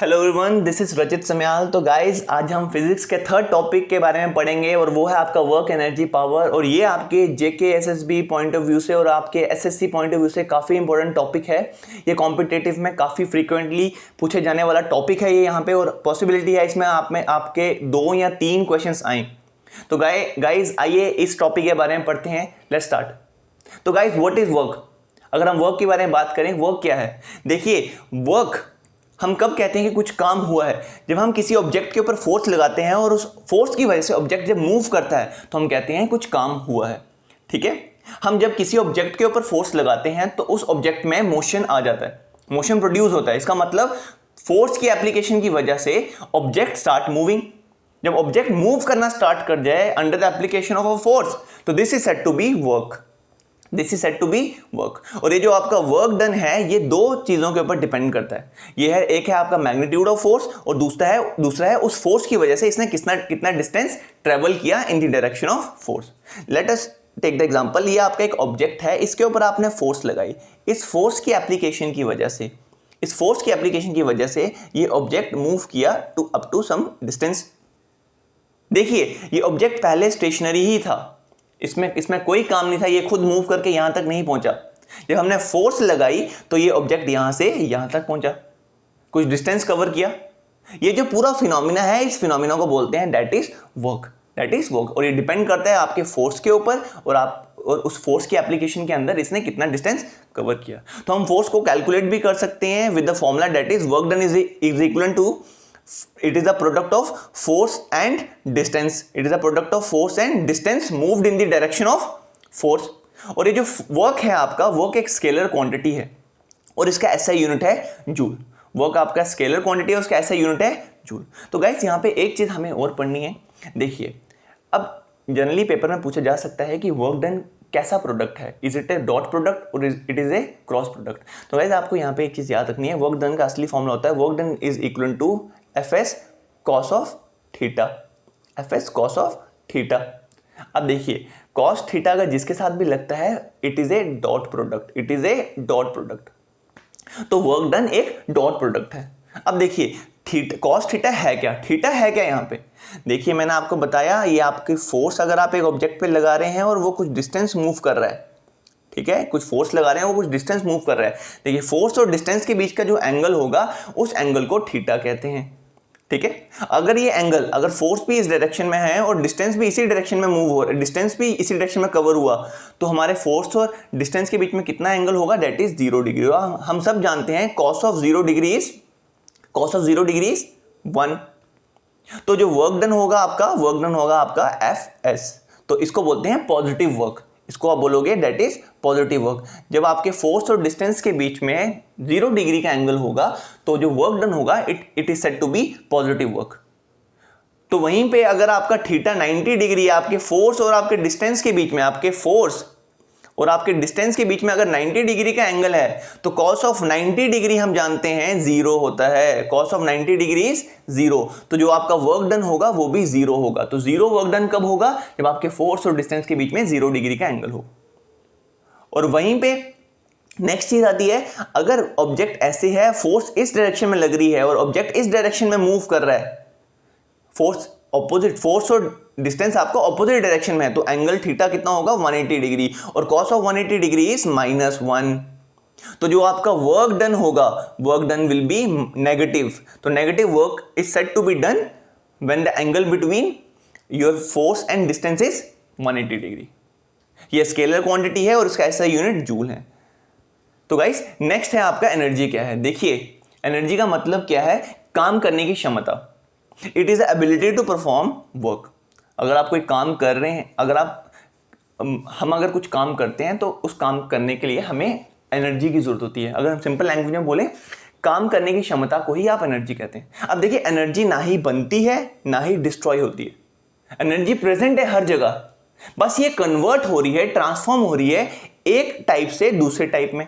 Hello everyone, this is रचित समयाल। तो guys आज हम फिजिक्स के थर्ड टॉपिक के बारे में पढ़ेंगे और वो है आपका वर्क एनर्जी पावर। और ये आपके जेके एसएसबी पॉइंट ऑफ व्यू से और आपके एसएससी पॉइंट ऑफ व्यू से काफ़ी इंपॉर्टेंट टॉपिक है। ये कॉम्पिटिटिव में काफ़ी फ्रीक्वेंटली पूछे जाने वाला टॉपिक है ये यहाँ पे, और पॉसिबिलिटी है इसमें आप में आपके 2 या 3 क्वेश्चंस आए। तो गाइज आइए इस टॉपिक के बारे में पढ़ते हैं। Let's start. तो गाइज व्हाट इज वर्क? अगर हम वर्क के बारे में बात करें, वर्क क्या है? देखिए, वर्क हम कब कहते हैं कि कुछ काम हुआ है? जब हम किसी ऑब्जेक्ट के ऊपर फोर्स लगाते हैं और उस फोर्स की वजह से ऑब्जेक्ट जब मूव करता है तो हम कहते हैं कुछ काम हुआ है। ठीक है, हम जब किसी ऑब्जेक्ट के ऊपर फोर्स लगाते हैं तो उस ऑब्जेक्ट में मोशन आ जाता है, मोशन प्रोड्यूस होता है। इसका मतलब फोर्स की एप्लीकेशन की वजह से ऑब्जेक्ट स्टार्ट मूविंग। जब ऑब्जेक्ट मूव करना स्टार्ट कर जाए under the application of a force, तो this is said to be work. This is said to be work. और ये जो आपका वर्क डन है ये 2 चीज़ों के ऊपर डिपेंड करता है। ये है, एक है आपका मैग्नीट्यूड ऑफ फोर्स और दूसरा है उस फोर्स की वजह से इसने कितना डिस्टेंस ट्रेवल किया in the direction of force. Let us take the example. ये आपका एक ऑब्जेक्ट है, इसके ऊपर आपने फोर्स लगाई। इस फोर्स की एप्लीकेशन की वजह से ये ऑब्जेक्ट मूव किया अप टू सम डिस्टेंस। देखिए, ये ऑब्जेक्ट पहले स्टेशनरी ही था, इसमें कोई काम नहीं था, ये खुद मूव करके यहां तक नहीं पहुंचा। जब हमने फोर्स लगाई तो ये ऑब्जेक्ट यहां से यहां तक पहुंचा, कुछ डिस्टेंस कवर किया। ये जो पूरा फिनोमिना है, इस फिनोमिना को बोलते हैं दैट इज वर्क। और ये डिपेंड करता है आपके फोर्स के ऊपर और उस फोर्स की एप्लीकेशन के अंदर इसने कितना डिस्टेंस कवर किया। तो हम फोर्स को कैलकुलेट भी कर सकते हैं with the formula that is work done is equal to, it is the product of force and distance. It is the product of force and distance moved in the direction of force. और ये जो work है आपका, work एक scalar quantity है और इसका ऐसा यूनिट है जूल। वर्क आपका स्केलर क्वांटिटी है, उसका ऐसा यूनिट है जूल। तो गाइस यहाँ पे एक चीज हमें और पढ़नी है। देखिए, अब जनरली पेपर में पूछा जा सकता है कि वर्क डन कैसा प्रोडक्ट है, is it a dot product और it is a cross product. तो गाइस आपको यहाँ पे एक चीज याद रखनी है, वर्क डन का असली फॉर्मूला होता है work done is equal to Fs cos of theta. Fs cos of theta. अब देखिए, cos थीटा अगर जिसके साथ भी लगता है it is A dot product. तो वर्क डन एक डॉट प्रोडक्ट है। अब देखिए, cos थीटा है क्या? थीटा है क्या यहाँ पे? देखिए, मैंने आपको बताया, ये आपकी फोर्स अगर आप एक ऑब्जेक्ट पे लगा रहे हैं और वो कुछ डिस्टेंस मूव कर रहा है, ठीक है, कुछ फोर्स लगा रहे हैं, वो कुछ डिस्टेंस मूव कर रहा है। देखिए, फोर्स और डिस्टेंस के बीच का जो एंगल होगा उस एंगल को थीटा कहते हैं। ठीक है, अगर फोर्स भी इस डायरेक्शन में है और डिस्टेंस भी इसी डायरेक्शन में मूव हो रहा है, डिस्टेंस भी इसी डायरेक्शन में कवर हुआ, तो हमारे फोर्स और डिस्टेंस के बीच में कितना एंगल होगा? That is 0 degree. हम सब जानते हैं cos ऑफ 0 डिग्री इज 1। तो जो वर्क डन होगा आपका Fs। तो इसको बोलते हैं पॉजिटिव वर्क। इसको आप बोलोगे दैट इज पॉजिटिव वर्क। जब आपके फोर्स और डिस्टेंस के बीच में 0 डिग्री का एंगल होगा तो जो वर्क डन होगा it is said to be positive work. तो वहीं पे अगर आपका थीटा 90 डिग्री आपके फोर्स और आपके डिस्टेंस के बीच में, अगर 90 डिग्री का एंगल है तो cos ऑफ 90 डिग्री हम जानते हैं 0 होता है। cos of 90 degree is 0। तो जो आपका वर्क डन होगा वो भी 0 होगा। तो 0 वर्क डन कब होगा? जब आपके फोर्स और डिस्टेंस के बीच में 0 डिग्री का एंगल हो। और वहीं पे नेक्स्ट चीज आती है, अगर ऑब्जेक्ट ऐसे है, फोर्स इस डायरेक्शन में लग रही है और ऑब्जेक्ट इस डायरेक्शन में मूव कर रहा है, फोर्स और डिस्टेंस आपका ऑपोजिट डायरेक्शन में है, तो एंगल थीटा कितना होगा? 180 डिग्री। और cos ऑफ 180 डिग्री इज -1। तो जो आपका वर्क डन होगा, work done will be negative. तो negative work is said to be done when the angle between your force and distance is 180 degree. ये scalar quantity है और इसका ऐसा यूनिट जूल है। तो गाइस, नेक्स्ट है आपका एनर्जी क्या है? देखिए, एनर्जी का मतलब क्या है? काम करने की क्षमता। It is ability to perform work. अगर आप कोई काम कर रहे हैं, हम अगर कुछ काम करते हैं तो उस काम करने के लिए हमें एनर्जी की जरूरत होती है। अगर हम सिंपल लैंग्वेज में बोले, काम करने की क्षमता को ही आप एनर्जी कहते हैं। अब देखिए, एनर्जी ना ही बनती है ना ही डिस्ट्रॉय होती है। एनर्जी प्रेजेंट है हर जगह, बस ये कन्वर्ट हो रही है, ट्रांसफॉर्म हो रही है एक टाइप से दूसरे टाइप में।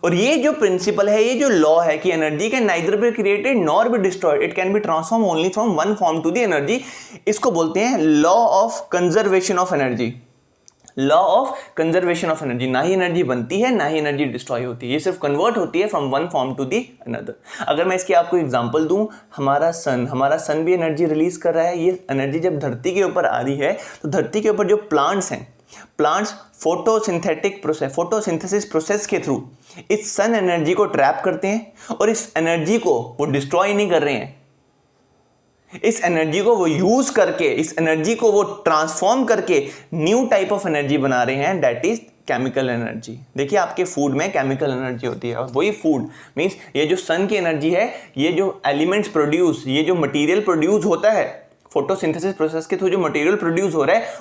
और ये जो प्रिंसिपल है, ये जो लॉ है कि energy can neither be created nor be destroyed, it can be transform only from one form to the energy, इसको बोलते हैं law of conservation of energy. Law of conservation of energy, ना ही एनर्जी बनती है ना ही एनर्जी डिस्ट्रॉय होती है, ये सिर्फ कन्वर्ट होती है from one form to the another. अगर मैं इसकी आपको एग्जांपल दूं, हमारा सन भी एनर्जी रिलीज कर रहा है। ये एनर्जी जब धरती के ऊपर आ रही है तो धरती के ऊपर जो प्लांट्स हैं, प्लांट्स फोटोसिंथेसिस प्रोसेस के थ्रू इस सन एनर्जी को ट्रैप करते हैं और इस एनर्जी को वो डिस्ट्रॉय नहीं कर रहे हैं, इस एनर्जी को वो यूज करके, इस एनर्जी को वो ट्रांसफॉर्म करके न्यू टाइप ऑफ एनर्जी बना रहे हैं, दैट इज केमिकल एनर्जी। देखिए आपके फूड में केमिकल एनर्जी होती है और वही फूड मींस ये जो सन की एनर्जी है, ये जो एलिमेंट्स प्रोड्यूस, ये जो मटेरियल प्रोड्यूस होता है फोटोसिंथेसिस प्रोसेस के थ्रू, जो मटेरियल प्रोड्यूस हो रहा है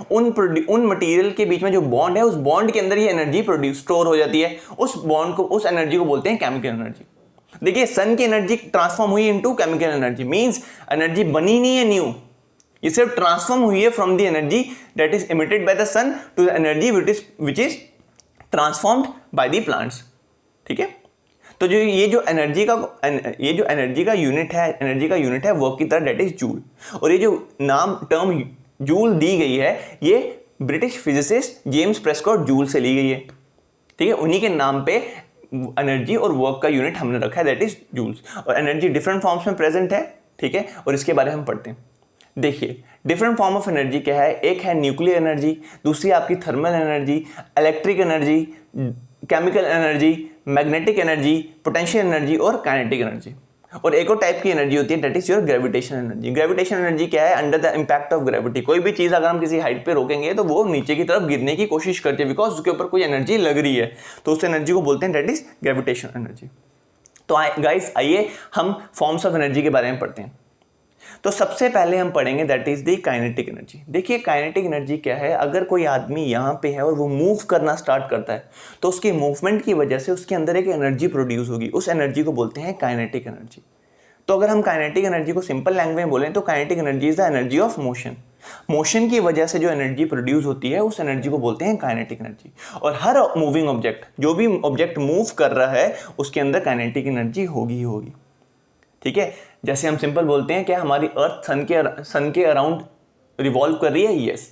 उन मटेरियल के बीच में जो बॉन्ड है, उस बॉन्ड के अंदर ये एनर्जी प्रोड्यूस स्टोर हो जाती है। उस बॉन्ड को, उस एनर्जी को बोलते हैं केमिकल एनर्जी। देखिए सन की एनर्जी ट्रांसफॉर्म हुई into chemical energy, means energy बनी नहीं है न्यू, ये सिर्फ ट्रांसफॉर्म हुई है from the energy that is emitted by the sun to the energy which is transformed by the plants. ठीक है, तो जो ये जो एनर्जी का यूनिट है वर्क की तरह, दैट इज जूल। और ये जो टर्म जूल दी गई है, ये British physicist James Prescott joule से ली गई है। ठीक है, उन्हीं के नाम पे एनर्जी और वर्क का यूनिट हमने रखा है, दैट इज जूल्स। और एनर्जी डिफरेंट फॉर्म्स में प्रेजेंट है। ठीक है, और इसके बारे में हम पढ़ते हैं। देखिए डिफरेंट फॉर्म ऑफ एनर्जी क्या है, एक है न्यूक्लियर एनर्जी, दूसरी आपकी thermal energy, electric energy, chemical energy, magnetic energy, potential energy और काइनेटिक एनर्जी। और एक और टाइप की एनर्जी होती है that is your gravitation energy. Gravitation energy क्या है, under the impact of gravity, कोई भी चीज़ अगर हम किसी हाइट पे रोकेंगे तो वो नीचे की तरफ गिरने की कोशिश करती है, बिकॉज उसके ऊपर कोई एनर्जी लग रही है, तो उस एनर्जी को बोलते हैं दैट इज ग्रेविटेशन एनर्जी। तो गाइस आइए हम फॉर्म्स ऑफ एनर्जी के बारे में पढ़ते हैं। तो सबसे पहले हम पढ़ेंगे that is the kinetic energy. देखिए काइनेटिक एनर्जी क्या है, अगर कोई आदमी यहाँ पे है और वो मूव करना स्टार्ट करता है तो उसके मूवमेंट की वजह से उसके अंदर एक एनर्जी प्रोड्यूस होगी, उस एनर्जी को बोलते हैं काइनेटिक एनर्जी। तो अगर हम काइनेटिक एनर्जी को सिंपल लैंग्वेज में बोलें तो kinetic energy is the energy of motion. Motion की वजह से जो एनर्जी प्रोड्यूस होती है उस एनर्जी को बोलते हैं काइनेटिक एनर्जी। और हर मूविंग ऑब्जेक्ट, जो भी ऑब्जेक्ट मूव कर रहा है उसके अंदर काइनेटिक एनर्जी होगी ही होगी। ठीक है, जैसे हम सिंपल बोलते हैं कि हमारी अर्थ सन के अराउंड रिवॉल्व कर रही है, यस,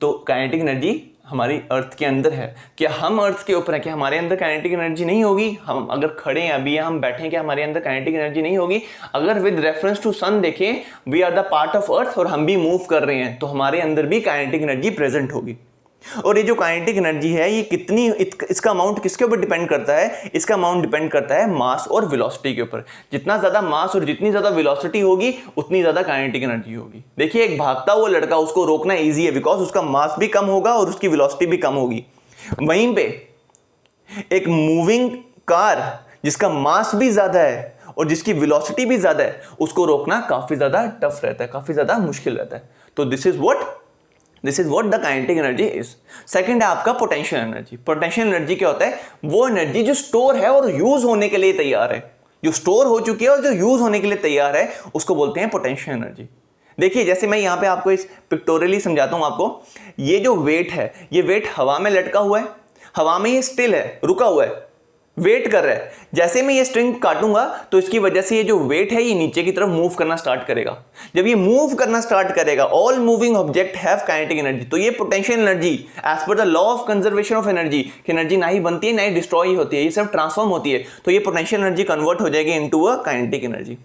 तो काइनेटिक एनर्जी हमारी अर्थ के अंदर है। क्या हम अर्थ के ऊपर है, क्या हमारे अंदर काइनेटिक एनर्जी नहीं होगी? हम अगर खड़े हैं अभी, हम बैठे हैं, क्या हमारे अंदर काइनेटिक एनर्जी नहीं होगी? अगर विद रेफरेंस टू सन देखें, we are the part of earth और हम भी मूव कर रहे हैं, तो हमारे अंदर भी काइनेटिक एनर्जी प्रेजेंट होगी। और ये जो काइनेटिक एनर्जी है, ये कितनी, इसका अमाउंट किसके ऊपर डिपेंड करता है? इसका अमाउंट डिपेंड करता है मास और वेलोसिटी के ऊपर। जितना ज़्यादा मास और जितनी ज़्यादा वेलोसिटी होगी उतनी ज़्यादा काइनेटिक एनर्जी होगी। देखिए एक भागता हुआ लड़का, उसको रोकना ईजी है बिकॉज उसका मास भी कम होगा और उसकी वेलोसिटी भी कम होगी। वहीं पे एक मूविंग कार जिसका मास भी ज़्यादा है और जिसकी वेलोसिटी भी ज़्यादा है, उसको रोकना काफ़ी ज़्यादा टफ रहता है, काफ़ी ज़्यादा मुश्किल रहता है। तो this is what the kinetic energy is. Second है आपका पोटेंशियल एनर्जी। पोटेंशियल एनर्जी क्या होता है? वो एनर्जी जो स्टोर है और यूज होने के लिए तैयार है, जो स्टोर हो चुकी है और जो यूज होने के लिए तैयार है, उसको बोलते हैं पोटेंशियल एनर्जी। देखिए जैसे मैं यहाँ पे आपको इस पिक्टोरियली समझाता हूँ आपको। ये जो वेट है, ये वेट हवा में लटका हुआ है, हवा में ये स्टिल है, रुका हुआ है, वेट कर रहा है। जैसे मैं ये स्ट्रिंग काटूंगा तो इसकी वजह से ये जो वेट है ये नीचे की तरफ मूव करना स्टार्ट करेगा। जब ये मूव करना स्टार्ट करेगा, all moving object have kinetic energy, तो ये potential energy as per the law of conservation of energy, कि एनर्जी ना ही बनती है ना ही डिस्ट्रॉय होती है, ये सिर्फ ट्रांसफॉर्म होती है, तो ये पोटेंशियल एनर्जी कन्वर्ट हो जाएगी इनटू अ काइनेटिक एनर्जी।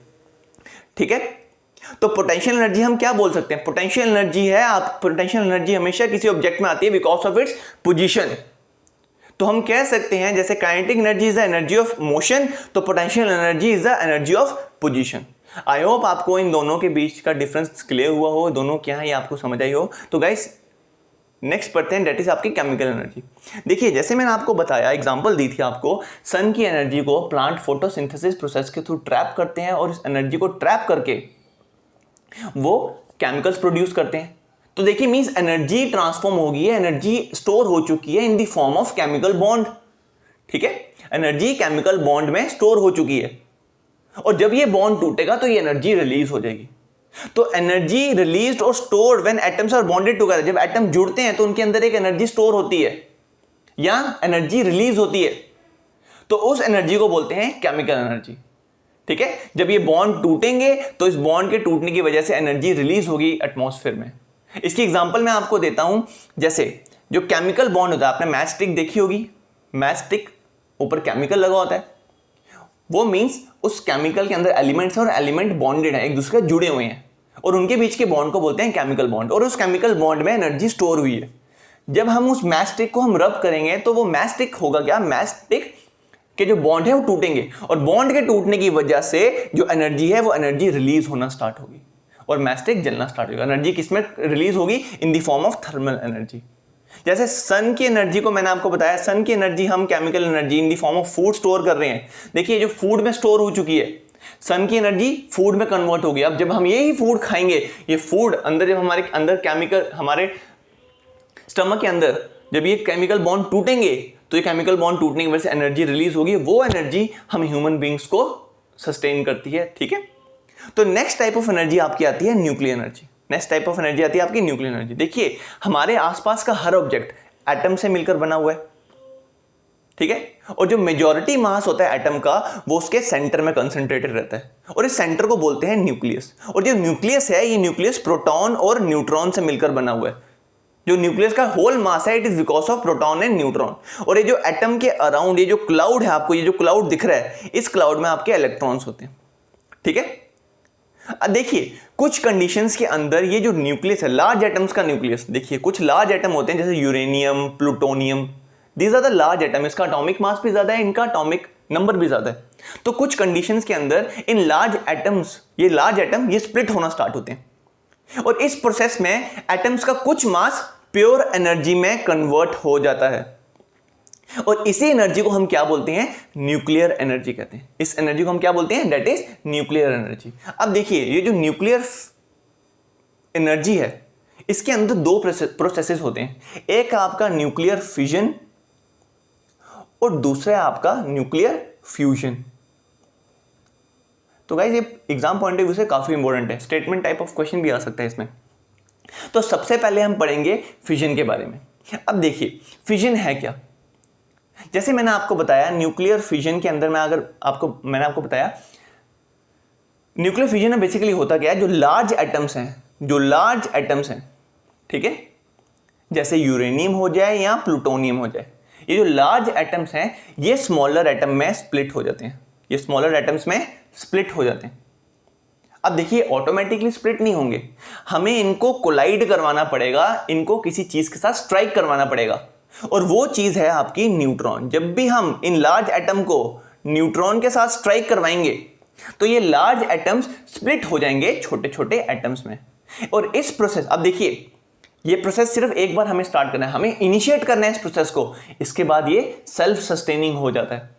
ठीक है, तो पोटेंशियल एनर्जी हम क्या बोल सकते हैं? पोटेंशियल एनर्जी है, आप पोटेंशियल एनर्जी हमेशा किसी ऑब्जेक्ट में आती है बिकॉज ऑफ इट्स पोजीशन। तो हम कह सकते हैं जैसे kinetic energy is the energy of motion, तो potential energy is the energy of position. I hope आपको इन दोनों के बीच का डिफरेंस क्लियर हुआ हो, दोनों क्या है ये आपको समझ आई हो। तो गाइस नेक्स्ट पढ़ते हैं, दैट इज आपकी केमिकल एनर्जी। देखिए जैसे मैंने आपको बताया, एग्जांपल दी थी आपको, सन की एनर्जी को प्लांट फोटोसिंथेसिस प्रोसेस के थ्रू ट्रैप करते हैं और इस एनर्जी को ट्रैप करके वो केमिकल्स प्रोड्यूस करते हैं। तो देखिए मींस एनर्जी ट्रांसफॉर्म हो गई है, एनर्जी स्टोर हो चुकी है in the form of chemical bond. ठीक है, एनर्जी केमिकल बॉन्ड में स्टोर हो चुकी है और जब ये बॉन्ड टूटेगा तो ये एनर्जी रिलीज हो जाएगी। तो एनर्जी रिलीज्ड और stored when atoms are bonded together, जब एटम जुड़ते हैं तो उनके अंदर एक एनर्जी स्टोर होती है या एनर्जी रिलीज होती है, तो उस एनर्जी को बोलते हैं केमिकल एनर्जी। ठीक है, जब ये बॉन्ड टूटेंगे तो इस बॉन्ड के टूटने की वजह से एनर्जी रिलीज होगी एटमॉस्फेयर में। इसकी एग्जांपल मैं आपको देता हूं, जैसे जो केमिकल बॉन्ड होता है, आपने मैच स्टिक देखी होगी, मैच स्टिक ऊपर केमिकल लगा होता है, वो मीन्स उस केमिकल के अंदर एलिमेंट्स और एलिमेंट बॉन्डेड है, एक दूसरे से जुड़े हुए हैं, और उनके बीच के बॉन्ड को बोलते हैं केमिकल बॉन्ड, और उस केमिकल बॉन्ड में एनर्जी स्टोर हुई है। जब हम उस मैच स्टिक को हम रब करेंगे तो वो मैच स्टिक होगा क्या, मैच स्टिक के जो बॉन्ड है वो टूटेंगे, और बॉन्ड के टूटने की वजह से जो एनर्जी है वो एनर्जी रिलीज होना स्टार्ट होगी और मैच स्टिक जलना स्टार्ट होगा। एनर्जी किसमें रिलीज होगी, in the form of thermal energy. जैसे सन की एनर्जी को मैंने आपको बताया, सन की एनर्जी हम chemical energy in the form of food store कर रहे हैं। देखिए जो फूड में स्टोर हो चुकी है, सन की एनर्जी फूड में कन्वर्ट हो गई। अब जब हम यही फूड खाएंगे, ये फूड अंदर जब हमारे अंदर केमिकल, हमारे स्टमक के अंदर जब ये केमिकल बॉन्ड टूटेंगे तो ये केमिकल बॉन्ड टूटने की वजह से एनर्जी रिलीज होगी, वो एनर्जी हम ह्यूमन बींग्स को सस्टेन करती है। ठीक है, तो नेक्स्ट टाइप ऑफ एनर्जी आपकी आती है nuclear energy. Next type of energy आती है आपकी न्यूक्लियर एनर्जी। देखिए हमारे आसपास का हर ऑब्जेक्ट एटम से मिलकर बना हुआ है, ठीक है, और जो मेजॉरिटी मास होता है एटम का वो उसके सेंटर में कंसंट्रेटेड रहता है, और इस सेंटर को बोलते हैं न्यूक्लियस। और जो न्यूक्लियस है, ये न्यूक्लियस प्रोटॉन और न्यूट्रॉन से मिलकर बना हुआ है। जो न्यूक्लियस का होल मास है, it is because of proton and neutron. और ये जो एटम के अराउंड ये जो क्लाउड है, आपको ये जो क्लाउड दिख रहा है, इस क्लाउड में आपके इलेक्ट्रॉन्स होते हैं। ठीक है, अब देखिए कुछ कंडीशंस के अंदर ये जो न्यूक्लियस है, लार्ज एटम्स का न्यूक्लियस, देखिए कुछ लार्ज एटम होते हैं जैसे uranium, plutonium, these are the large atom. इसका एटॉमिक मास भी ज्यादा है, इनका एटॉमिक नंबर भी ज्यादा है। तो कुछ कंडीशंस के अंदर इन लार्ज एटम्स, ये लार्ज एटम ये स्प्लिट होना स्टार्ट होते हैं, और इस प्रोसेस में एटम्स का कुछ मास प्योर एनर्जी में कन्वर्ट हो जाता है, और इसी एनर्जी को हम क्या बोलते हैं, न्यूक्लियर एनर्जी कहते हैं। इस एनर्जी को हम क्या बोलते हैं, दैट इज न्यूक्लियर एनर्जी। अब देखिए ये जो न्यूक्लियर एनर्जी है, इसके अंदर दो प्रोसेसेस होते हैं, एक आपका न्यूक्लियर फिजन और दूसरा है आपका न्यूक्लियर फ्यूजन। तो गाइस ये एग्जाम पॉइंट ऑफ व्यू से काफी इंपॉर्टेंट है, स्टेटमेंट टाइप ऑफ क्वेश्चन भी आ सकता है इसमें। तो सबसे पहले हम पढ़ेंगे फिजन के बारे में। अब देखिए फिजन है क्या, जैसे मैंने आपको बताया न्यूक्लियर फिजन के अंदर मैंने आपको बताया न्यूक्लियर फिजन में बेसिकली होता क्या है, जो लार्ज एटम्स हैं, ठीक है, जैसे यूरेनियम हो जाए या प्लूटोनियम हो जाए, ये जो लार्ज एटम्स हैं ये स्मॉलर एटम में स्प्लिट हो जाते हैं, ये स्मॉलर एटम्स में स्प्लिट हो जाते हैं। अब देखिए ऑटोमेटिकली स्प्लिट नहीं होंगे, हमें इनको कोलाइड करवाना पड़ेगा, इनको किसी चीज के साथ स्ट्राइक करवाना पड़ेगा, और वो चीज है आपकी न्यूट्रॉन। जब भी हम इन लार्ज एटम को न्यूट्रॉन के साथ स्ट्राइक करवाएंगे तो ये लार्ज एटम्स स्प्लिट हो जाएंगे छोटे छोटे एटम्स में। और इस प्रोसेस, अब देखिए ये प्रोसेस सिर्फ एक बार हमें स्टार्ट करना है, हमें इनिशिएट करना है इस प्रोसेस को, इसके बाद ये सेल्फ सस्टेनिंग हो जाता है।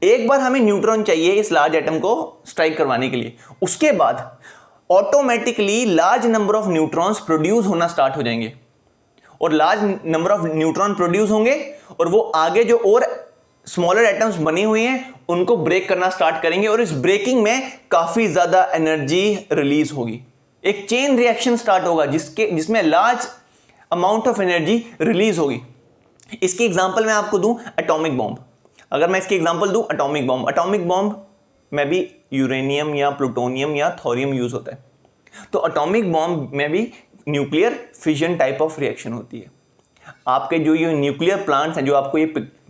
एक बार हमें न्यूट्रॉन चाहिए इस लार्ज एटम को स्ट्राइक करवाने के लिए, उसके बाद automatically large number of neutrons produce होना स्टार्ट हो जाएंगे, और large number of neutron produce होंगे और वो आगे जो और स्मॉलर एटम्स बने हुए हैं उनको ब्रेक करना स्टार्ट करेंगे, और इस ब्रेकिंग में काफी ज्यादा एनर्जी रिलीज होगी, एक चेन रिएक्शन स्टार्ट होगा जिसमें large amount of energy release होगी। इसकी एग्जांपल मैं आपको दूं एटॉमिक बॉम्ब। अगर मैं इसकी एग्जांपल दूं एटॉमिक बॉम्ब में भी यूरेनियम या प्लूटोनियम या थोरियम यूज होता है, तो एटॉमिक बॉम्ब में भी nuclear fission type of reaction होती है। आपके जो ये न्यूक्लियर प्लांट्स हैं, जो आपको ये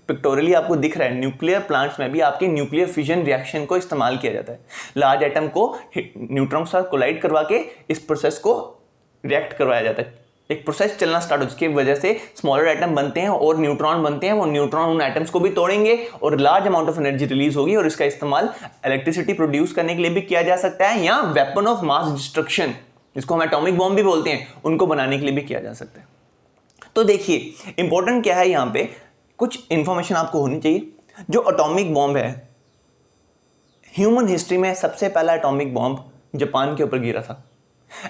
पिक्टोरियली आपको दिख रहा है, न्यूक्लियर प्लांट्स में भी आपके न्यूक्लियर फिजन रिएक्शन को इस्तेमाल किया जाता है। लार्ज एटम को न्यूट्रॉन के साथ कोलाइड करवा के इस प्रोसेस को रिएक्ट करवाया जाता है, एक प्रोसेस चलना स्टार्ट हो, जिसकी वजह से स्मॉलर एटम बनते हैं और न्यूट्रॉन बनते हैं। वो न्यूट्रॉन उन एटम्स को भी तोड़ेंगे और large amount of energy release होगी, और इसका इस्तेमाल इलेक्ट्रिसिटी प्रोड्यूस करने के लिए भी किया जा सकता है, या वेपन ऑफ मास डिस्ट्रक्शन जिसको हम एटॉमिक बॉम्ब भी बोलते हैं, उनको बनाने के लिए भी किया जा सकता है। तो देखिए इंपॉर्टेंट क्या है, यहां पे कुछ इंफॉर्मेशन आपको होनी चाहिए। जो एटॉमिक बॉम्ब है, ह्यूमन हिस्ट्री में सबसे पहला एटॉमिक बॉम्ब जापान के ऊपर गिरा था,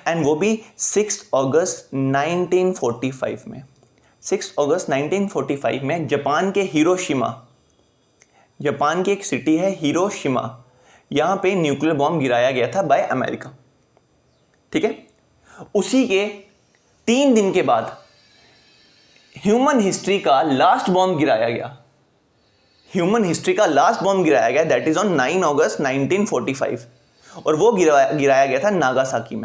एंड वो भी 6 अगस्त 1945 में। 6 अगस्त 1945 में जापान के हिरोशिमा, जापान की एक सिटी है हिरोशिमा, यहां पे न्यूक्लियर बॉम्ब गिराया गया था बाय अमेरिका, ठीक है। उसी के 3 दिन के बाद ह्यूमन हिस्ट्री का लास्ट बॉम्ब गिराया गया, दैट इज ऑन 9 अगस्त 1945, और वो गिराया गया था नागासाकी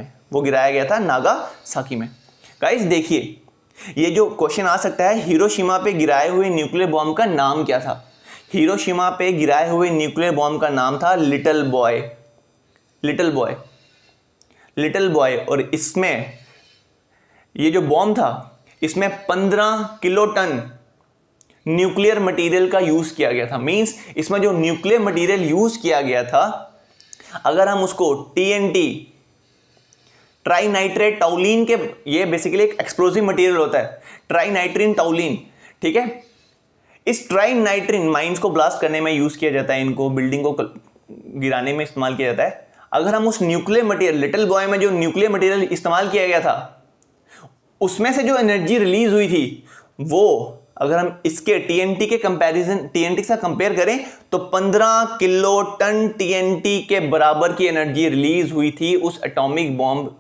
में, गाइस देखिए ये जो क्वेश्चन आ सकता है, हिरोशिमा पे गिराए हुए न्यूक्लियर बॉम्ब का नाम क्या था? हिरोशिमा पे गिराए हुए न्यूक्लियर बॉम्ब का नाम था little boy. Little boy, little boy. और इसमें ये जो बॉम्ब था, इसमें 15 किलोटन न्यूक्लियर मटेरियल का यूज किया गया था। मींस इसमें जो न्यूक्लियर मटेरियल यूज किया गया था, अगर हम उसको TNT, ट्राई नाइट्रेट टाउलिन के, ये बेसिकली एक एक्सप्लोसिव मटेरियल होता है, ट्राई नाइट्रिन टाउलिन, ठीक है। इस ट्राई नाइट्रिन माइंस को ब्लास्ट करने में यूज किया जाता है, इनको बिल्डिंग को गिराने में इस्तेमाल किया जाता है। अगर हम उस न्यूक्लियर मटेरियल, लिटिल बॉय में जो न्यूक्लियर मटेरियल इस्तेमाल किया गया था, उसमें से जो एनर्जी रिलीज हुई थी, वो अगर हम इसके TNT के कंपैरिजन, TNT से कंपेयर करें तो 15 किलोटन TNT के बराबर की एनर्जी रिलीज हुई थी उस एटॉमिक बॉम्ब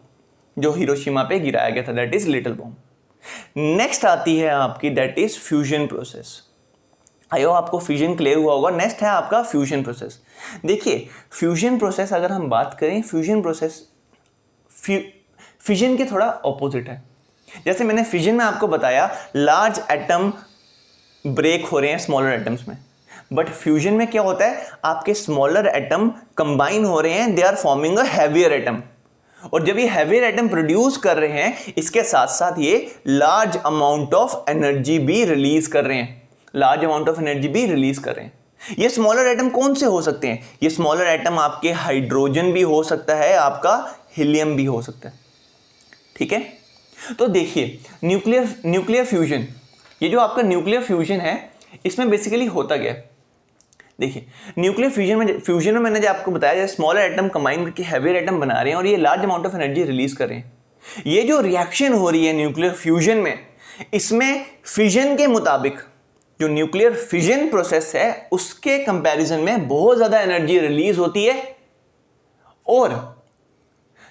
जो हिरोशिमा पे गिराया गया था, that is little bomb. Next आती है आपकी, दैट इज फ्यूजन प्रोसेस। आयो आपको फ्यूजन क्लियर हुआ होगा। नेक्स्ट है आपका फ्यूजन प्रोसेस। देखिए फ्यूजन प्रोसेस, अगर हम बात करें, फ्यूजन प्रोसेस फिजन के थोड़ा ऑपोजिट है। जैसे मैंने फिजन में आपको बताया, लार्ज एटम ब्रेक हो रहे हैं स्मॉलर एटम्स में, बट फ्यूजन में क्या होता है, आपके स्मॉलर एटम कंबाइन हो रहे हैं, they are forming a heavier atom. और जब ये हैवियर एटम प्रोड्यूस कर रहे हैं, इसके साथ साथ ये लार्ज अमाउंट ऑफ एनर्जी भी रिलीज कर रहे हैं, लार्ज अमाउंट ऑफ एनर्जी भी रिलीज कर रहे हैं। ये स्मॉलर एटम कौन से हो सकते हैं? ये स्मॉलर एटम आपके हाइड्रोजन भी हो सकता है, आपका हीलियम भी हो सकता है, ठीक है। तो देखिए न्यूक्लियर फ्यूजन, ये जो आपका न्यूक्लियर फ्यूजन है, इसमें बेसिकली होता क्या है? देखिए न्यूक्लियर फ्यूजन में मैंने जो आपको बताया, जैसे स्मॉलर एटम कंबाइन करके हैवियर एटम बना रहे हैं और ये large amount of energy release कर रहे हैं। ये जो रिएक्शन हो रही है न्यूक्लियर फ्यूजन में, इसमें फिजन के मुताबिक, जो न्यूक्लियर फिजन प्रोसेस है उसके कंपैरिजन में बहुत ज्यादा एनर्जी रिलीज होती है, और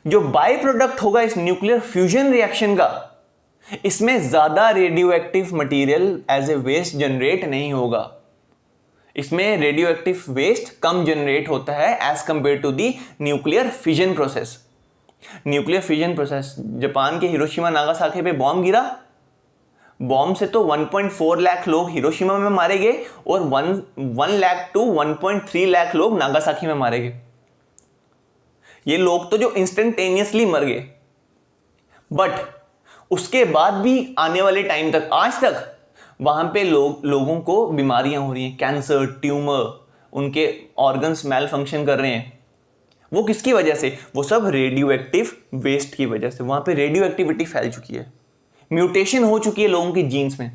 जो बाय प्रोडक्ट होगा इस न्यूक्लियर फ्यूजन रिएक्शन का, इसमें ज्यादा radioactive material as a waste generate नहीं होगा। इसमें रेडियो एक्टिव वेस्ट कम जनरेट होता है as compare to the nuclear fission process. Nuclear fission process, Japan के हिरोशिमा नागासाकी पे बॉम्ब गिरा, बॉम्ब से तो 1.4 लाख लोग हिरोशिमा में मारे गए और 1 लाख टू 1.3 लाख लोग नागासाकी में मारे गए। ये लोग तो जो इंस्टेंटेनियसली मर गए, बट उसके बाद भी आने वाले टाइम तक, आज तक वहां पे लोगों को बीमारियां हो रही हैं, कैंसर, ट्यूमर, उनके ऑर्गन्स मेल फंक्शन कर रहे हैं। वो किसकी वजह से? वो सब रेडियो एक्टिव वेस्ट की वजह से। वहां पे रेडियो एक्टिविटी फैल चुकी है, म्यूटेशन हो चुकी है लोगों की जीन्स में।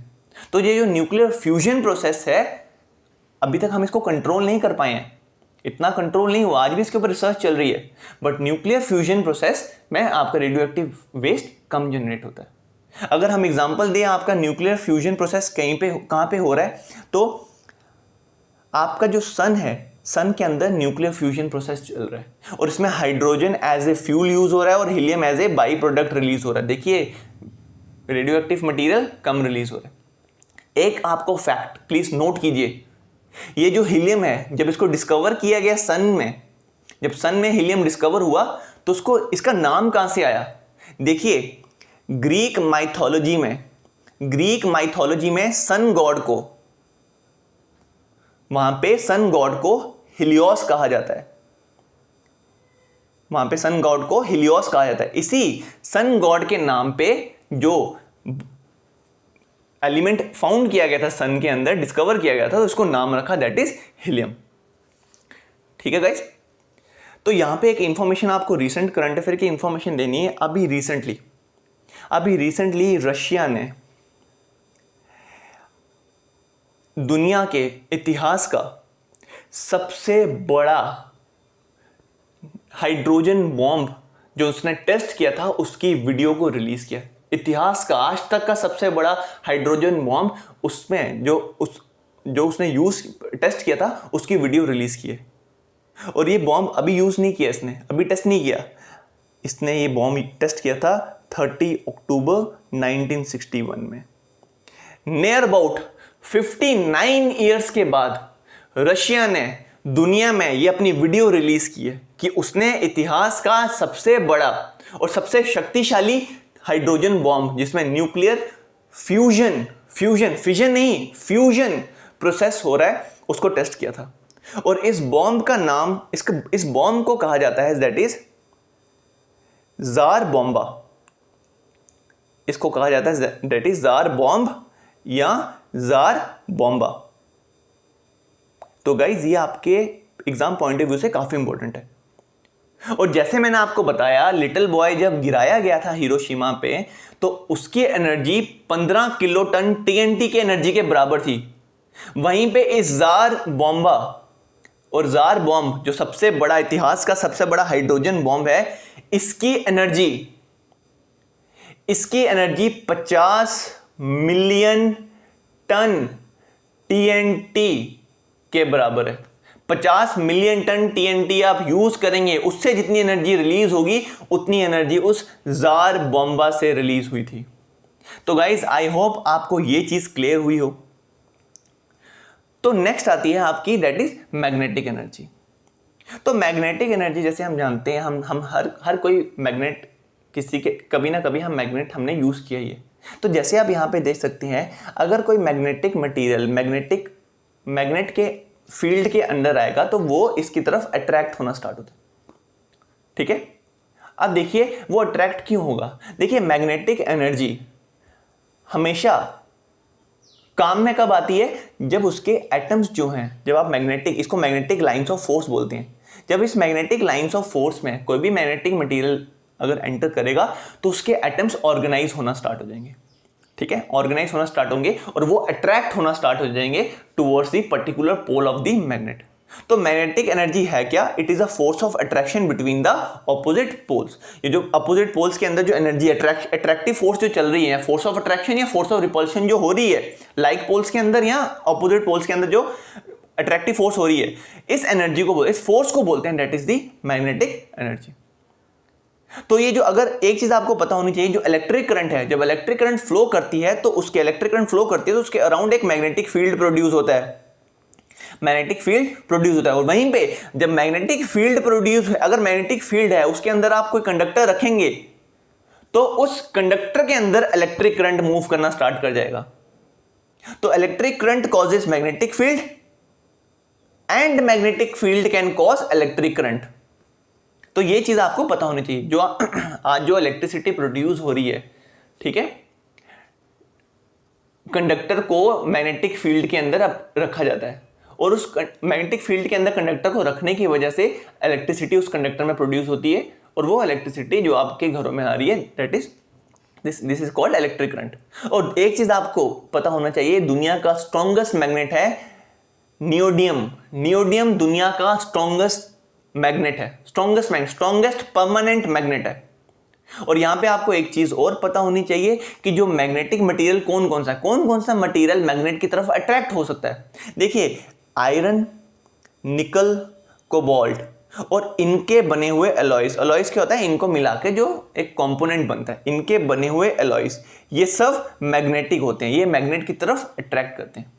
तो ये जो न्यूक्लियर फ्यूजन प्रोसेस है, अभी तक हम इसको कंट्रोल नहीं कर पाए हैं, इतना कंट्रोल नहीं हुआ, आज भी इसके ऊपर रिसर्च चल रही है, बट न्यूक्लियर फ्यूजन प्रोसेस में आपका रेडियो एक्टिव वेस्ट कम जनरेट होता है। अगर हम एग्जांपल दें, आपका न्यूक्लियर फ्यूजन प्रोसेस कहां पे हो रहा है, तो आपका जो सन है, सन के अंदर न्यूक्लियर फ्यूजन प्रोसेस चल रहा है और इसमें hydrogen as a fuel use हो रहा है और helium as a byproduct release हो रहा है। देखिए रेडियो एक्टिव मटीरियल कम रिलीज हो रहा है। एक आपको फैक्ट प्लीज नोट कीजिए, ये जो हीलियम है, जब इसको डिस्कवर किया गया सन में, जब सन में हीलियम डिस्कवर हुआ तो उसको, इसका नाम कहां से आया? देखिए ग्रीक माइथोलॉजी में सन गॉड को, वहां पे सन गॉड को हिलियोस कहा जाता है, वहां पे सन गॉड को हिलियोस कहा जाता है। इसी सन गॉड के नाम पे जो एलिमेंट फाउंड किया गया था सन के अंदर, डिस्कवर किया गया था, तो उसको नाम रखा, दैट इज हीलियम। ठीक है गाइस, तो यहां पे एक इंफॉर्मेशन आपको रिसेंट करंट अफेयर की इंफॉर्मेशन देनी है। अभी रिसेंटली रशिया ने दुनिया के इतिहास का सबसे बड़ा हाइड्रोजन बॉम्ब जो उसने टेस्ट किया था, उसकी वीडियो को रिलीज किया। इतिहास का आज तक का सबसे बड़ा हाइड्रोजन बॉम्ब, उसमें जो उसने टेस्ट किया था, उसकी वीडियो रिलीज की है। और ये बॉम्ब अभी यूज नहीं किया, इसने अभी टेस्ट नहीं किया, इसने ये बॉम्ब टेस्ट किया था 30 अक्टूबर 1961 में। नियर अबाउट 59 ईयर्स के बाद रशिया ने दुनिया में ये अपनी वीडियो रिलीज की है कि उसने इतिहास का सबसे बड़ा और सबसे शक्तिशाली हाइड्रोजन बॉम्ब, जिसमें न्यूक्लियर फिजन नहीं, फ्यूजन प्रोसेस हो रहा है, उसको टेस्ट किया था। और इस बॉम्ब का नाम, इस बॉम्ब को कहा जाता है दैट इज जार बॉम्बा। इसको कहा जाता है दैट इज जार बॉम्ब या जार बॉम्बा। तो गाइज ये आपके एग्जाम पॉइंट ऑफ व्यू से काफी इंपॉर्टेंट है। और जैसे मैंने आपको बताया, लिटिल बॉय जब गिराया गया था हिरोशिमा पे, तो उसकी एनर्जी 15 किलो टन टीएनटी के एनर्जी के बराबर थी। वहीं पे इस जार बॉम्बा और जार बॉम्ब जो सबसे बड़ा, इतिहास का सबसे बड़ा हाइड्रोजन बॉम्ब है, इसकी एनर्जी 50 मिलियन टन टीएनटी के बराबर है। 50 मिलियन टन टीएनटी आप यूज करेंगे, उससे जितनी एनर्जी रिलीज होगी उतनी एनर्जी उस जार बॉम्बा से रिलीज हुई थी। तो गाइस आई होप आपको ये चीज क्लियर हुई हो। तो नेक्स्ट आती है आपकी दैट इज मैग्नेटिक एनर्जी। तो मैग्नेटिक एनर्जी जैसे हम जानते हैं, हम हर कोई मैग्नेट, किसी के कभी ना कभी हम मैग्नेट हमने यूज किया ही है। तो जैसे आप यहां पे देख सकते हैं, अगर कोई मैग्नेटिक मटेरियल मैग्नेट के फील्ड के अंदर आएगा तो वो इसकी तरफ अट्रैक्ट होना स्टार्ट होता है। ठीक है, अब देखिए वो अट्रैक्ट क्यों होगा। देखिए मैग्नेटिक एनर्जी हमेशा काम में कब आती है, जब उसके एटम्स जो हैं, जब आप इसको मैग्नेटिक लाइंस ऑफ फोर्स बोलते हैं। जब इस मैग्नेटिक लाइंस ऑफ फोर्स में कोई भी मैग्नेटिक मटेरियल अगर एंटर करेगा तो उसके एटम्स ऑर्गेनाइज होना स्टार्ट हो जाएंगे। ठीक है, ऑर्गेनाइज होना स्टार्ट होंगे और वो अट्रैक्ट होना स्टार्ट हो जाएंगे towards the particular pole of the magnet. तो मैग्नेटिक एनर्जी है क्या? It is a force of attraction between the opposite poles. ये जो अपोजिट पोल्स के अंदर जो एनर्जी अट्रैक्टिव फोर्स जो चल रही है, फोर्स ऑफ अट्रैक्शन या फोर्स ऑफ रिपल्शन जो हो रही है लाइक पोल्स के अंदर या ऑपोजिट पोल्स के अंदर जो अट्रैक्टिव फोर्स हो रही है, इस एनर्जी को, इस फोर्स को बोलते हैं that is the magnetic energy. तो ये जो, अगर एक चीज आपको पता होनी चाहिए, जो इलेक्ट्रिक करंट है, जब इलेक्ट्रिक करंट फ्लो करती है तो उसके अराउंड एक मैग्नेटिक फील्ड प्रोड्यूस होता है। मैग्नेटिक फील्ड प्रोड्यूस होता है और वहीं पे जब मैग्नेटिक फील्ड प्रोड्यूस, अगर मैग्नेटिक फील्ड है उसके अंदर आप कोई कंडक्टर रखेंगे तो उस कंडक्टर के अंदर इलेक्ट्रिक करंट मूव करना स्टार्ट कर जाएगा। तो electric current causes magnetic field and magnetic field can cause electric current. तो ये चीज आपको पता होनी चाहिए। जो आज जो इलेक्ट्रिसिटी प्रोड्यूस हो रही है, ठीक है, कंडक्टर को मैग्नेटिक फील्ड के अंदर रखा जाता है और उस मैग्नेटिक फील्ड के अंदर कंडक्टर को रखने की वजह से इलेक्ट्रिसिटी उस कंडक्टर में प्रोड्यूस होती है और वो इलेक्ट्रिसिटी जो आपके घरों में आ रही है that is this is called electric current. और एक चीज आपको पता होना चाहिए, दुनिया का स्ट्रॉन्गेस्ट मैग्नेट है नियोडियम। नियोडियम दुनिया का स्ट्रॉन्गेस्ट मैग्नेट है, स्ट्रॉन्गेस्ट परमानेंट मैग्नेट है। और यहां पे आपको एक चीज और पता होनी चाहिए कि जो मैग्नेटिक मटेरियल कौन कौन सा मटेरियल मैग्नेट की तरफ अट्रैक्ट हो सकता है। देखिए आयरन, निकल, कोबाल्ट और इनके बने हुए एलॉयज क्या होता है, इनको मिला के जो एक कंपोनेंट बनता है, इनके बने हुए एलॉयज, ये सब मैग्नेटिक होते हैं, ये मैग्नेट की तरफ अट्रैक्ट करते हैं।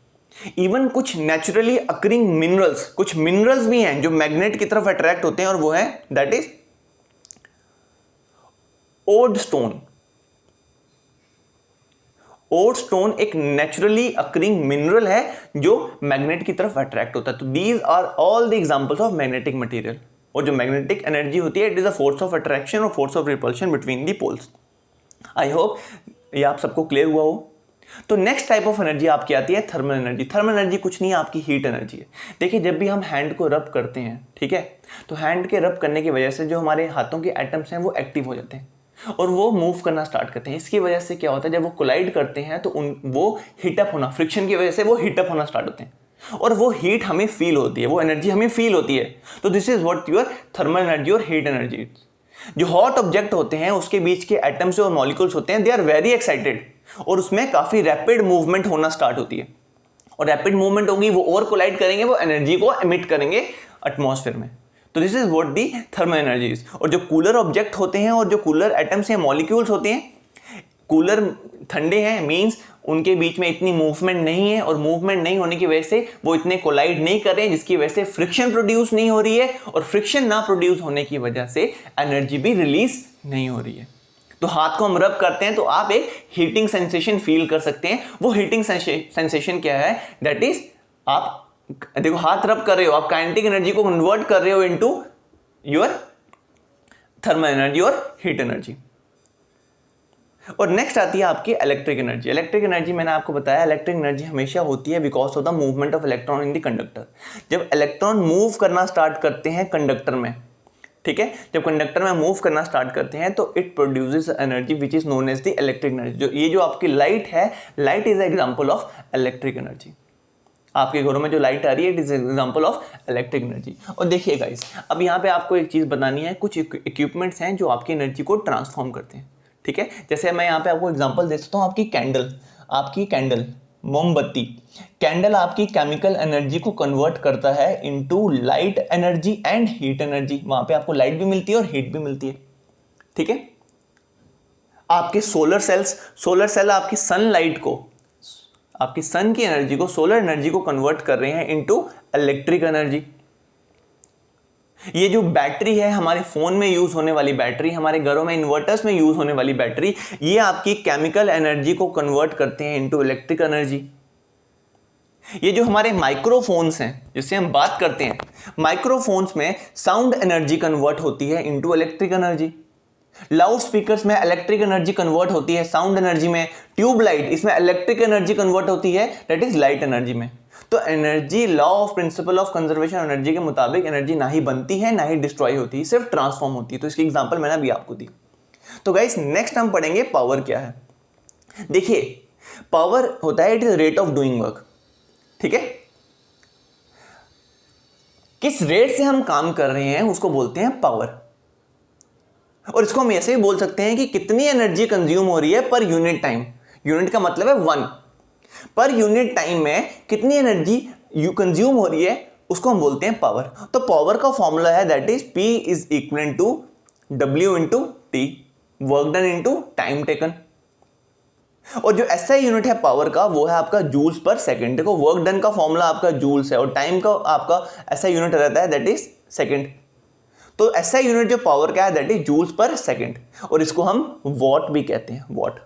इवन कुछ नेचुरली अकरिंग मिनरल्स, कुछ मिनरल्स भी हैं जो मैग्नेट की तरफ अट्रैक्ट होते हैं और वो है that is lodestone. Lodestone एक नेचुरली अकरिंग मिनरल है जो मैग्नेट की तरफ अट्रैक्ट होता है। तो these are all the examples of magnetic material. और जो मैग्नेटिक एनर्जी होती है it is a force of attraction और force of repulsion between the poles. I hope ये आप सबको क्लियर हुआ हो। तो नेक्स्ट टाइप ऑफ एनर्जी आपकी आती है थर्मल एनर्जी। थर्मल एनर्जी कुछ नहीं है, आपकी हीट एनर्जी है। देखिए जब भी हम हैंड को रब करते हैं, ठीक है, तो हैंड के रब करने की वजह से जो हमारे हाथों के एटम्स हैं वो एक्टिव हो जाते हैं और वो मूव करना स्टार्ट करते हैं। इसकी वजह से क्या होता है, जब वो कोलाइड करते हैं तो वो हीटअप होना, फ्रिक्शन की वजह से वो हीटअप होना स्टार्ट होते हैं और वो हीट हमें फील होती है, वो एनर्जी हमें फील होती है। तो this is what your thermal energy और हीट एनर्जी। जो हॉट ऑब्जेक्ट होते हैं उसके बीच के एटम्स और मॉलिक्यूल्स होते हैं, दे आर वेरी एक्साइटेड और उसमें काफी रैपिड मूवमेंट होना स्टार्ट होती है और रैपिड मूवमेंट होगी, वो और कोलाइड करेंगे, वो एनर्जी को एमिट करेंगे एटमॉस्फेयर में। तो this is what the thermal energies. और जो कूलर ऑब्जेक्ट होते हैं और जो कूलर एटम्स या मॉलिक्यूल्स होते हैं, कूलर ठंडे हैं मींस उनके बीच में इतनी मूवमेंट नहीं है और मूवमेंट नहीं होने की वजह से वो इतने कोलाइड नहीं कर रहे हैं, जिसकी वजह से फ्रिक्शन प्रोड्यूस नहीं हो रही है और फ्रिक्शन ना प्रोड्यूस होने की वजह से एनर्जी भी रिलीज नहीं हो रही है। तो हाथ को हम रब करते हैं तो आप एक हीटिंग सेंसेशन फील कर सकते हैं। वो हीटिंग सेंसेशन क्या है? दैट इज, आप देखो हाथ रब कर रहे हो, आप काइनेटिक एनर्जी को कन्वर्ट कर रहे हो इनटू योर थर्मल एनर्जी और हीट एनर्जी। और नेक्स्ट आती है आपकी इलेक्ट्रिक एनर्जी। इलेक्ट्रिक एनर्जी मैंने आपको बताया, इलेक्ट्रिक एनर्जी हमेशा होती है because of the movement of electron in the conductor. जब इलेक्ट्रॉन मूव करना स्टार्ट करते हैं कंडक्टर में, ठीक है, जब कंडक्टर में मूव करना स्टार्ट करते हैं तो it produces energy which is known as the electric energy. जो ये जो आपकी लाइट है, light is example of electric energy. आपके घरों में जो लाइट आ रही है, it is example of electric energy. और देखिए गाइस, अब यहाँ पे आपको एक चीज़ बतानी है, कुछ इक्विपमेंट्स हैं जो आपकी एनर्जी को ट्रांसफॉर्म करते हैं, ठीक है। जैसे मैं यहाँ पे आपको एग्जांपल दे सकता हूँ, आपकी कैंडल मोमबत्ती, कैंडल आपकी केमिकल एनर्जी को कन्वर्ट करता है into light energy and heat energy. वहां पे आपको लाइट भी मिलती है और हीट भी मिलती है, ठीक है। आपके सोलर सेल आपकी सनलाइट को, आपकी सन की एनर्जी को, सोलर एनर्जी को कन्वर्ट कर रहे हैं इनटू इलेक्ट्रिक एनर्जी। ये जो बैटरी है, हमारे फोन में यूज होने वाली बैटरी, हमारे घरों में इन्वर्टर्स में यूज होने वाली बैटरी, ये आपकी केमिकल एनर्जी को कन्वर्ट करते हैं इनटू इलेक्ट्रिक एनर्जी। ये जो हमारे माइक्रोफोन्स हैं जिससे हम बात करते हैं, माइक्रोफोन्स में साउंड एनर्जी कन्वर्ट होती है into electric energy. Loud speakers में इलेक्ट्रिक एनर्जी कन्वर्ट होती है साउंड एनर्जी में। ट्यूबलाइट, इसमें इलेक्ट्रिक एनर्जी कन्वर्ट होती है, दैट इज लाइट एनर्जी में। तो energy, law of principle of conservation energy के मुताबिक एनर्जी ना ही बनती है ना ही डिस्ट्रॉय होती है, सिर्फ ट्रांसफॉर्म होती है। तो इसकी एग्जांपल मैंने अभी आपको दी। तो गाइस नेक्स्ट हम पढ़ेंगे पावर क्या है। देखिए पावर होता है, it is rate of doing work, ठीक है। किस रेट से हम काम कर रहे हैं उसको बोलते हैं पावर। और इसको हम ऐसे भी बोल सकते हैं कि कितनी एनर्जी कंज्यूम हो रही है पर यूनिट टाइम। यूनिट का मतलब है 1, पर यूनिट टाइम में कितनी एनर्जी कंज्यूम हो रही है उसको हम बोलते हैं पावर। तो पावर का फॉर्मूला है that is P is equal to W into t, work done into time taken. और जो SI यूनिट है पावर का वो है आपका जूल्स पर सेकंड। देखो वर्क डन का फॉर्मूला आपका जूल्स है और टाइम का आपका SI यूनिट रहता है दैट इज सेकंड। तो SI यूनिट जो पावर का है that is joules per second, और इसको हम वॉट भी कहते हैं, वॉट,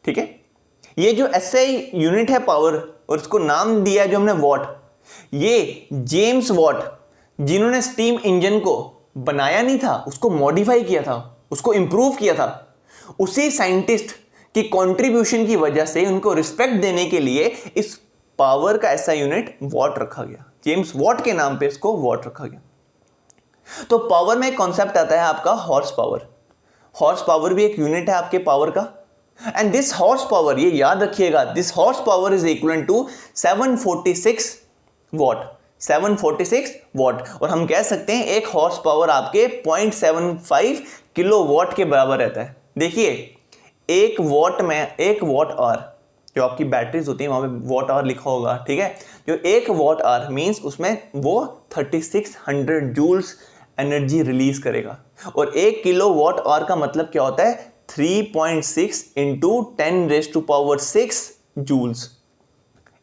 ठीक है। ये जो SI यूनिट है पावर और इसको नाम दिया है जो हमने वॉट, ये जेम्स वॉट जिन्होंने स्टीम इंजन को बनाया नहीं था, उसको मॉडिफाई किया था, उसको इंप्रूव किया था, उसी साइंटिस्ट की कंट्रीब्यूशन की वजह से उनको रिस्पेक्ट देने के लिए इस पावर का SI यूनिट वॉट रखा गया। जेम्स वॉट के नाम पे इसको वॉट रखा गया। तो पावर में एक कॉन्सेप्ट आता है आपका हॉर्स पावर। हॉर्स पावर भी एक यूनिट है आपके पावर का। एंड दिस हॉर्स पावर, ये याद रखिएगा, this horse power is equal to 746 watt, 746 watt. और हम कह सकते हैं एक हॉर्स पावर आपके 0.75 किलो वॉट के बराबर रहता है। देखिए एक वॉट में, एक वॉट आवर, जो आपकी बैटरीज होती है वहां पे वॉट आवर लिखा होगा, ठीक है। जो एक वॉट आवर मींस उसमें वो 3600 जूल्स एनर्जी रिलीज करेगा। और एक किलो वॉट आवर का मतलब क्या होता है? 3.6 इंटू 10⁻⁶ जूल्स।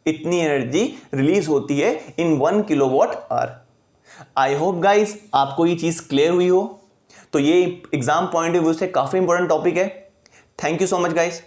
इतनी एनर्जी रिलीज होती है in 1 kilowatt hour. I hope guys आपको ये चीज क्लियर हुई हो। तो ये एग्जाम पॉइंट ऑफ व्यू से काफी इंपॉर्टेंट टॉपिक है। Thank you so much guys.